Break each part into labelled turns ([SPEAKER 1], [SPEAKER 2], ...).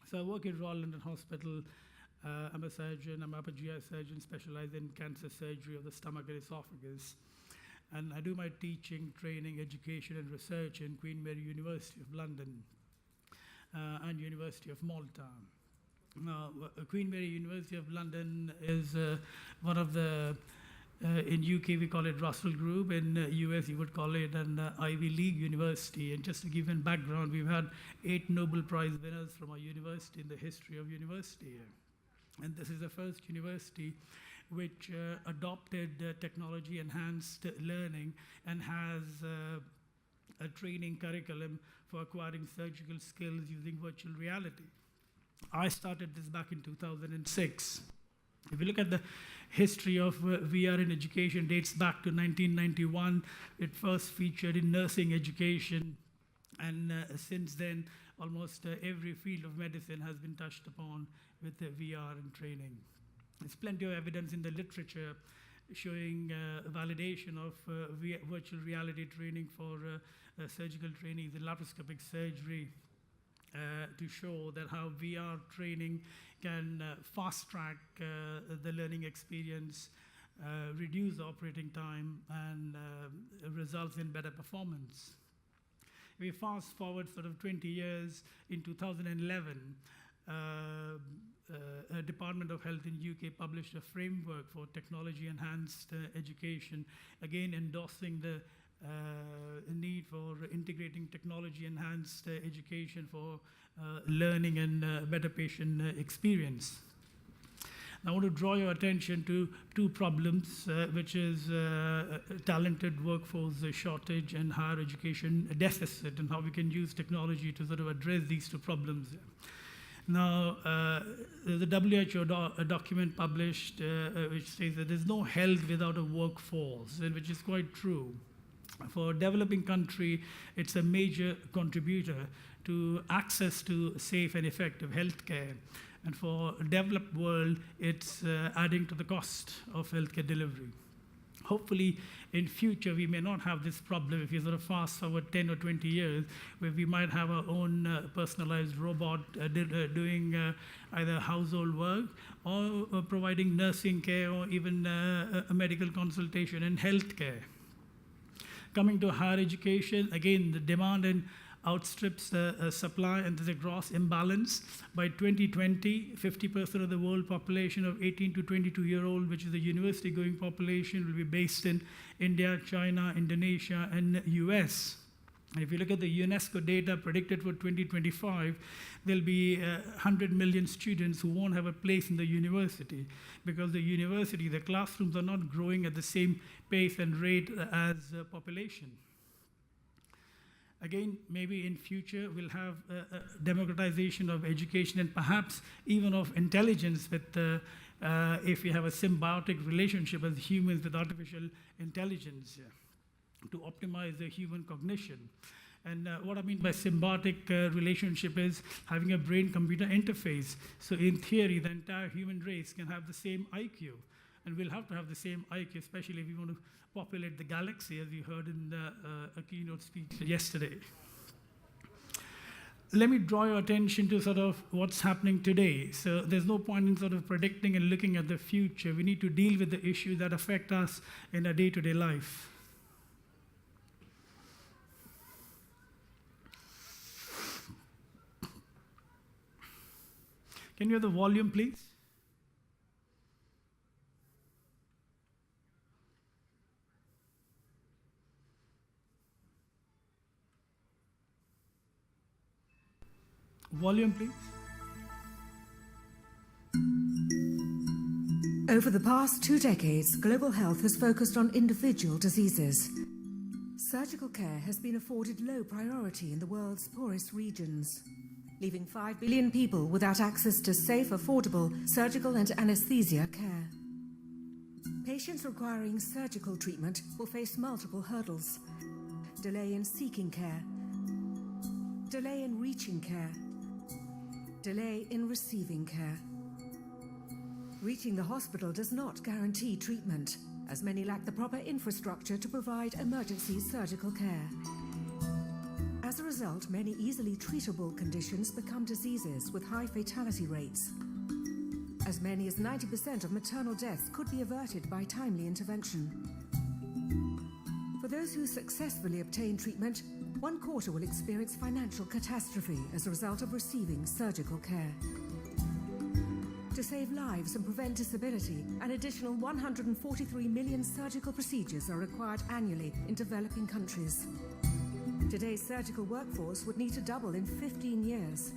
[SPEAKER 1] So I work at Royal London Hospital. I'm a surgeon, I'm an upper GI surgeon specialized in cancer surgery of the stomach and esophagus. And I do my teaching, training, education, and research in Queen Mary University of London and University of Malta. Now, Queen Mary University of London is one of the, in UK we call it Russell Group, in US you would call it an Ivy League university. And just to give you a background, we've had 8 Nobel Prize winners from our university in the history of university. And this is the first university which adopted technology-enhanced learning and has a training curriculum for acquiring surgical skills using virtual reality. I started this back in 2006. If you look at the history of VR in education, dates back to 1991. It first featured in nursing education, and since then, almost every field of medicine has been touched upon with VR and training. There's plenty of evidence in the literature showing validation of virtual reality training for surgical training in laparoscopic surgery to show that how VR training can fast-track the learning experience, reduce the operating time, and results in better performance. We fast forward sort of 20 years. In 2011, Department of Health in UK published a framework for technology-enhanced education, again endorsing the need for integrating technology-enhanced education for learning and better patient experience. I want to draw your attention to 2 problems, which is talented workforce shortage and higher education deficit, and how we can use technology to sort of address these 2 problems. Now, there's a WHO document published which says that there's no health without a workforce, and which is quite true. For a developing country, it's a major contributor to access to safe and effective healthcare. And for a developed world, it's adding to the cost of healthcare delivery. Hopefully, in future, we may not have this problem if you sort of fast forward 10 or 20 years, where we might have our own personalized robot doing either household work or providing nursing care or even a medical consultation and healthcare. Coming to higher education, again, the demand and outstrips the supply, and there's a gross imbalance. By 2020, 50% of the world population of 18 to 22-year-old, which is the university-going population, will be based in India, China, Indonesia, and US. And if you look at the UNESCO data predicted for 2025, there'll be 100 million students who won't have a place in the university, because the university, the classrooms are not growing at the same pace and rate as population. Again, maybe in future we'll have a democratization of education and perhaps even of intelligence with if we have a symbiotic relationship as humans with artificial intelligence to optimize the human cognition. And what I mean by symbiotic relationship is having a brain-computer interface. So in theory, the entire human race can have the same IQ. And we'll have to have the same IQ, especially if we want to populate the galaxy, as you heard in a keynote speech yesterday. Let me draw your attention to sort of what's happening today. So there's no point in sort of predicting and looking at the future. We need to deal with the issues that affect us in our day-to-day life. Can you have the volume, please? Volume, please.
[SPEAKER 2] Over the past 2 decades, global health has focused on individual diseases. Surgical care has been afforded low priority in the world's poorest regions, leaving 5 billion people without access to safe, affordable surgical and anesthesia care. Patients requiring surgical treatment will face multiple hurdles: delay in seeking care, delay in reaching care, delay in receiving care. Reaching the hospital does not guarantee treatment, as many lack the proper infrastructure to provide emergency surgical care. As a result, many easily treatable conditions become diseases with high fatality rates. As many as 90% of maternal deaths could be averted by timely intervention. For those who successfully obtain treatment, 1/4 will experience financial catastrophe as a result of receiving surgical care. To save lives and prevent disability, an additional 143 million surgical procedures are required annually in developing countries. Today's surgical workforce would need to double in 15 years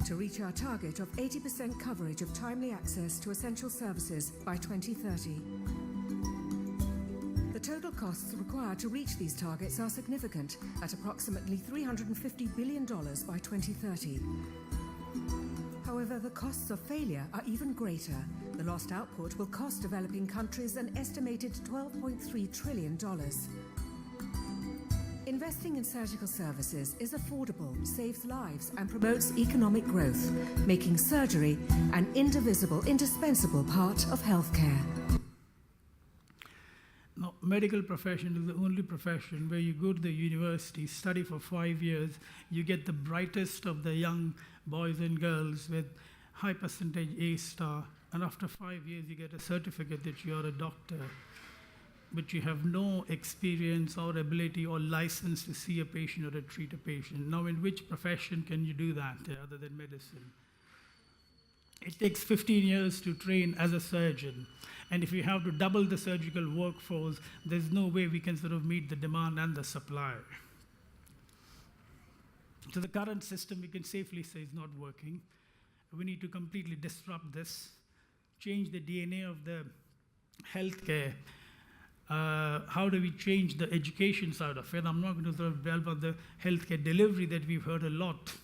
[SPEAKER 2] to reach our target of 80% coverage of timely access to essential services by 2030. The total costs required to reach these targets are significant, at approximately $350 billion by 2030. However, the costs of failure are even greater. The lost output will cost developing countries an estimated $12.3 trillion. Investing in surgical services is affordable, saves lives, and promotes economic growth, making surgery an indivisible, indispensable part of healthcare.
[SPEAKER 1] Now, medical profession is the only profession where you go to the university, study for 5 years, you get the brightest of the young boys and girls with high percentage A star, and after 5 years you get a certificate that you are a doctor, but you have no experience or ability or license to see a patient or to treat a patient. Now, in which profession can you do that other than medicine? It takes 15 years to train as a surgeon. And if we have to double the surgical workforce, there's no way we can sort of meet the demand and the supply. So the current system, we can safely say, is not working. We need to completely disrupt this, change the DNA of the healthcare. How do we change the education side of it? I'm not going to sort of delve on the healthcare delivery that we've heard a lot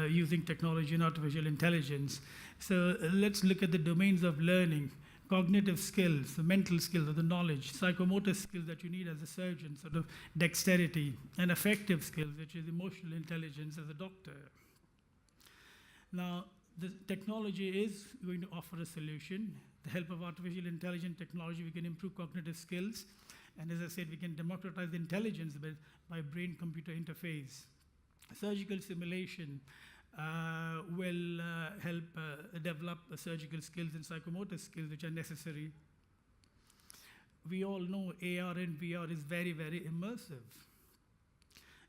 [SPEAKER 1] using technology and artificial intelligence. So let's look at the domains of learning. Cognitive skills, the mental skills, the knowledge, psychomotor skills that you need as a surgeon, sort of dexterity, and affective skills, which is emotional intelligence as a doctor. Now, the technology is going to offer a solution. The help of artificial intelligence technology, we can improve cognitive skills. And as I said, we can democratize intelligence by brain-computer interface. Surgical simulation will help develop surgical skills and psychomotor skills which are necessary. We all know AR and VR is very, very immersive.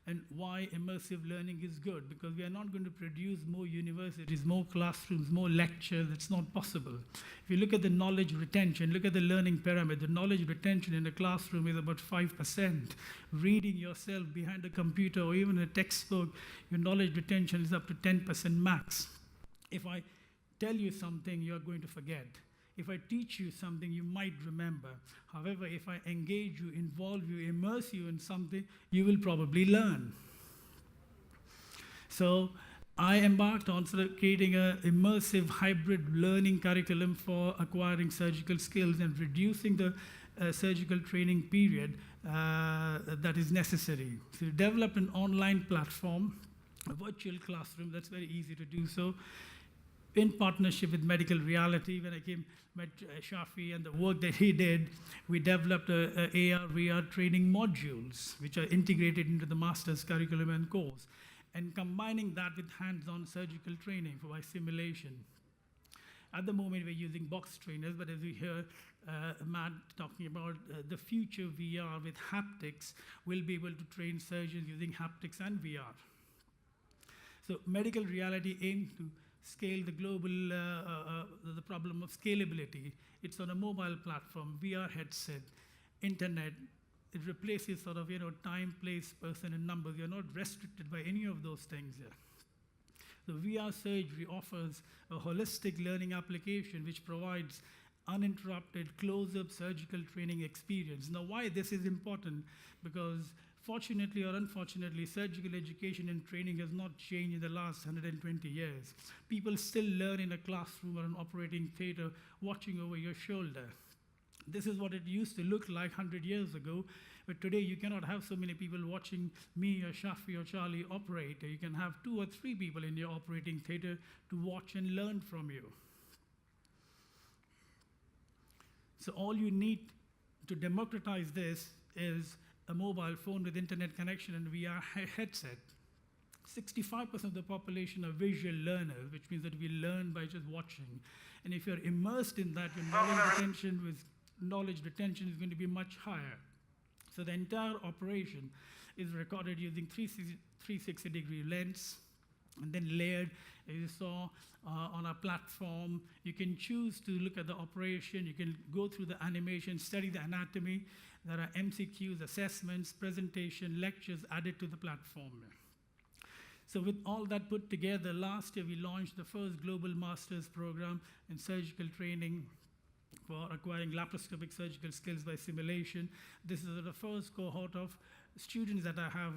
[SPEAKER 1] And why immersive learning is good? Because we are not going to produce more universities, more classrooms, more lectures. It's not possible. If you look at the knowledge retention, look at the learning pyramid, the knowledge retention in a classroom is about 5%. Reading yourself behind a computer or even a textbook, your knowledge retention is up to 10% max. If I tell you something, you're going to forget. If I teach you something, you might remember. However, if I engage you, involve you, immerse you in something, you will probably learn. So I embarked on sort of creating an immersive hybrid learning curriculum for acquiring surgical skills and reducing the surgical training period that is necessary. So we developed an online platform, a virtual classroom. That's very easy to do so. In partnership with Medical Reality, when I met Shafi and the work that he did, we developed AR, VR training modules, which are integrated into the master's curriculum and course, and combining that with hands-on surgical training by simulation. At the moment, we're using box trainers, but as we hear Matt talking about the future VR with haptics, we'll be able to train surgeons using haptics and VR. So Medical Reality aims to scale the global, the problem of scalability. It's on a mobile platform, VR headset, internet. It replaces sort of, time, place, person, and numbers. You're not restricted by any of those things here. The VR surgery offers a holistic learning application which provides uninterrupted close-up surgical training experience. Now, why this is important? Because fortunately or unfortunately, surgical education and training has not changed in the last 120 years. People still learn in a classroom or an operating theater watching over your shoulder. This is what it used to look like 100 years ago, but today you cannot have so many people watching me or Shafi or Charlie operate. You can have 2 or 3 people in your operating theater to watch and learn from you. So all you need to democratize this is a mobile phone with internet connection and VR headset. 65% of the population are visual learners, which means that we learn by just watching. And if you're immersed in that, your knowledge retention is going to be much higher. So the entire operation is recorded using 360-degree lens, and then layered, as you saw, on our platform. You can choose to look at the operation. You can go through the animation, study the anatomy. There are MCQs, assessments, presentation, lectures added to the platform. So with all that put together, last year we launched the first global master's program in surgical training for acquiring laparoscopic surgical skills by simulation. This is the first cohort of students that I have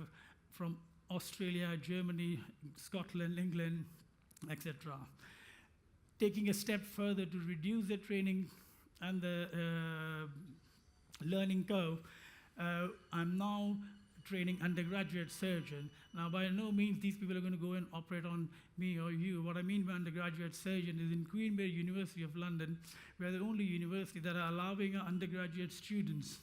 [SPEAKER 1] from Australia, Germany, Scotland, England, etc. Taking a step further to reduce the training and the learning curve, I'm now training undergraduate surgeon. Now, by no means these people are going to go and operate on me or you. What I mean by undergraduate surgeon is in Queen Mary University of London, we're the only university that are allowing our undergraduate students,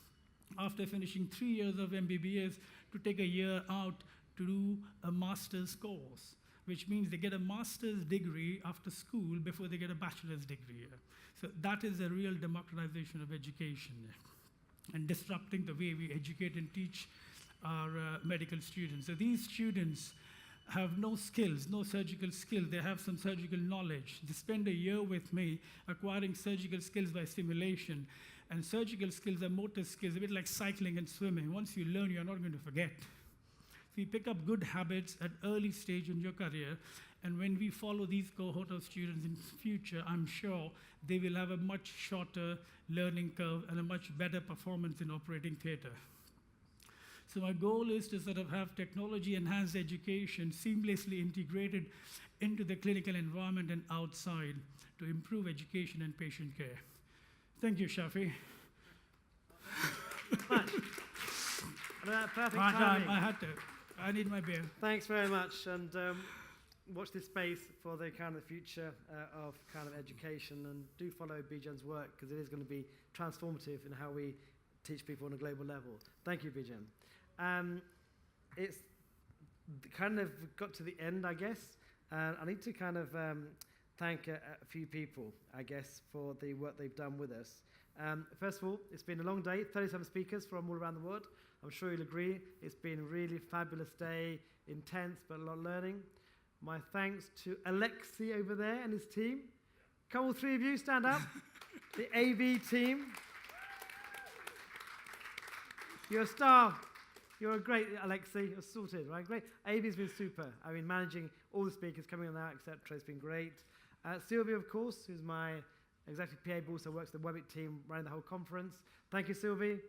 [SPEAKER 1] after finishing 3 years of MBBS, to take a year out to do a master's course, which means they get a master's degree after school before they get a bachelor's degree. So that is a real democratization of education and disrupting the way we educate and teach our medical students. So these students have no skills, no surgical skills. They have some surgical knowledge. They spend a year with me acquiring surgical skills by simulation. And surgical skills are motor skills, a bit like cycling and swimming. Once you learn, you're not going to forget. So you pick up good habits at early stage in your career, and when we follow these cohort of students in future, I'm sure they will have a much shorter learning curve and a much better performance in operating theater. So my goal is to sort of have technology-enhanced education seamlessly integrated into the clinical environment and outside to improve education and patient care. Thank you, Shafi.
[SPEAKER 3] Perfect timing.
[SPEAKER 1] I need my beer.
[SPEAKER 3] Thanks very much, and watch this space for the kind of future of kind of education, and do follow Bijendra's work, because it is going to be transformative in how we teach people on a global level. Thank you, Bijendra. It's kind of got to the end, I guess. I need to kind of thank a few people, I guess, for the work they've done with us. First of all, it's been a long day, 37 speakers from all around the world. I'm sure you'll agree. It's been a really fabulous day, intense, but a lot of learning. My thanks to Alexi over there and his team. Come, all three of you, stand up. The AV team. You're a star. You're a great, Alexi. You're sorted, right? Great. AV's been super. I mean, managing all the speakers coming on out, etc. It's been great. Sylvia, of course, who's my executive PA, but also works the Webit team running the whole conference. Thank you, Sylvie.